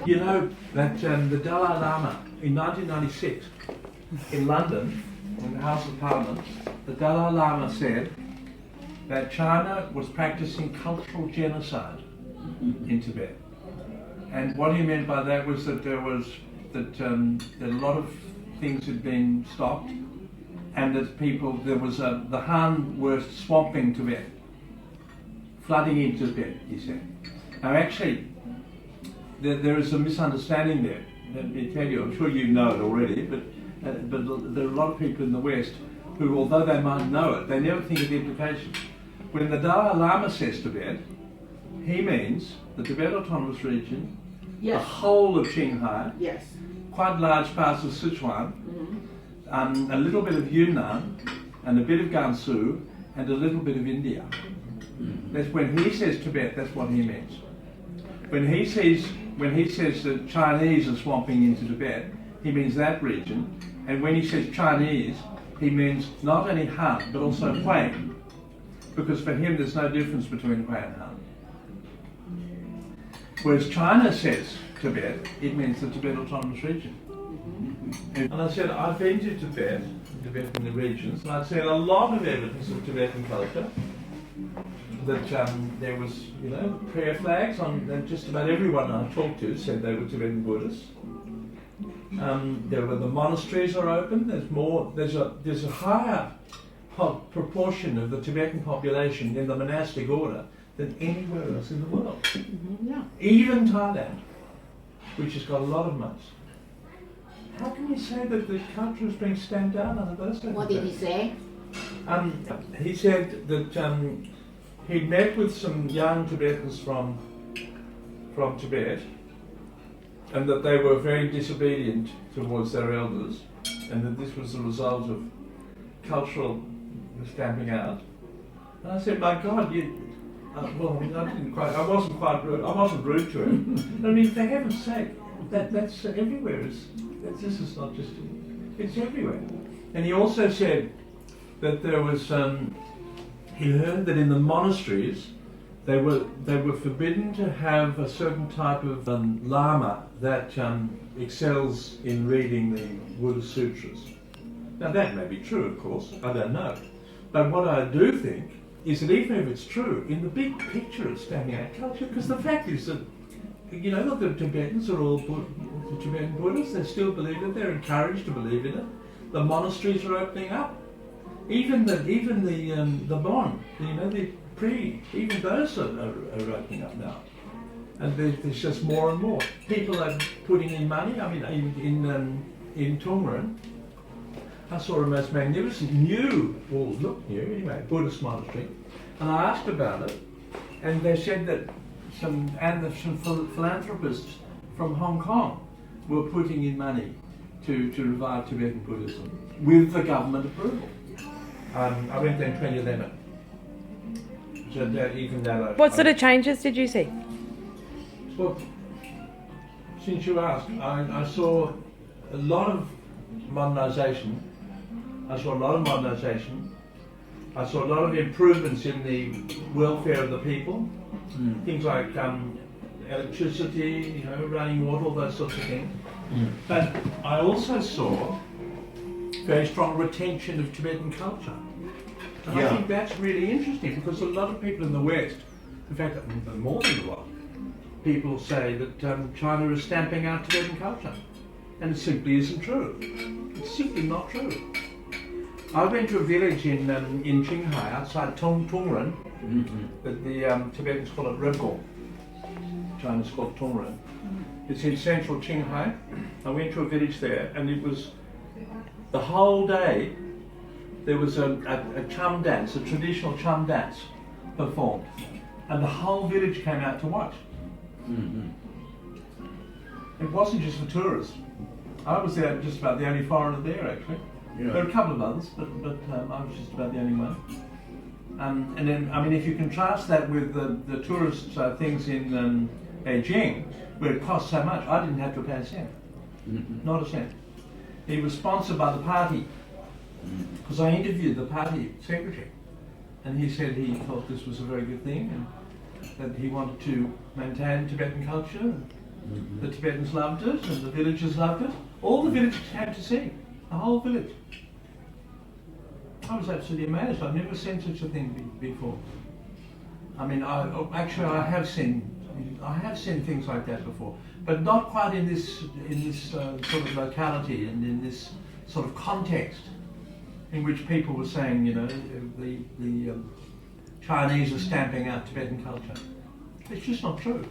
You know that the Dalai Lama in 1996 in London, in the House of Parliament, the Dalai Lama said that China was practicing cultural genocide in Tibet. And what he meant by that was that there was that a lot of things had been stopped, and that the Han were swamping Tibet, flooding into Tibet, he said. Now actually, there is a misunderstanding there. Let me tell you, I'm sure you know it already, but there are a lot of people in the West who, although they might know it, they never think of the implications. When the Dalai Lama says Tibet, he means the Tibet Autonomous Region, yes, the whole of Qinghai, yes, quite large parts of Sichuan, a little bit of Yunnan, and a bit of Gansu, and a little bit of India. That's when he says Tibet, that's what he means. When he says that Chinese are swamping into Tibet, he means that region. And when he says Chinese, he means not only Han, but also Hui. Because for him, there's no difference between Hui and Han. Whereas China says Tibet, it means the Tibet Autonomous Region. And I said, I've been to Tibet, Tibetan regions, and I've seen a lot of evidence of Tibetan culture. That there was, prayer flags on just about everyone I talked to said they were Tibetan Buddhists. The monasteries are open. There's a higher proportion of the Tibetan population in the monastic order than anywhere else in the world. Yeah. Even Thailand, which has got a lot of monks. How can you say that the culture is being stamped down under those circumstances? What did he say? He said that he'd met with some young Tibetans from Tibet, and that they were very disobedient towards their elders, and that this was the result of cultural stamping out. And I said, my God, I wasn't rude to him. I mean, for heaven's sake, that's everywhere. This is not just, it's everywhere. And he also said that there was, he heard that in the monasteries, they were forbidden to have a certain type of lama that excels in reading the Buddhist sutras. Now that may be true, of course, I don't know. But what I do think is that even if it's true, in the big picture it's stamping out culture, because the fact is that, look, the Tibetans are all the Tibetan Buddhists, they still believe it, they're encouraged to believe in it. The monasteries are opening up. Even the Bon, even those are opening up now. And there's just more and more. People are putting in money. I mean, in Tongren, I saw a most magnificent new Buddhist monastery, and I asked about it, and they said that some philanthropists from Hong Kong were putting in money to revive Tibetan Buddhism with the government approval. I went there in 2011. So what sort of changes did you see? Well, since you asked, I saw a lot of modernisation. I saw a lot of improvements in the welfare of the people. Things like electricity, running water, all those sorts of things. But I also saw very strong retention of Tibetan culture. And I think that's really interesting, because a lot of people in the West, in fact, more than a lot, people say that China is stamping out Tibetan culture. And it simply isn't true. It's simply not true. I went to a village in Qinghai, outside Tongren, that the Tibetans call it Rebgol. China's called Tongren. It's in central Qinghai. I went to a village there, and it was the whole day there was a chum dance, a traditional chum dance performed, and the whole village came out to watch. It wasn't just for tourists. I was there just about the only foreigner there, actually. Yeah. There were a couple of others, but I was just about the only one. And then, I mean, if you contrast that with the tourist things in Beijing, where it costs so much, I didn't have to pay a cent. Not a cent. He was sponsored by the party, because I interviewed the party secretary, and he said he thought this was a very good thing, and that he wanted to maintain Tibetan culture. The Tibetans loved it, and the villagers loved it. All the villagers had to sing, the whole village. I was absolutely amazed. I've never seen such a thing before. I mean, I have seen things like that before, but not quite in this sort of locality and in this sort of context in which people were saying, you know, the Chinese are stamping out Tibetan culture. It's just not true.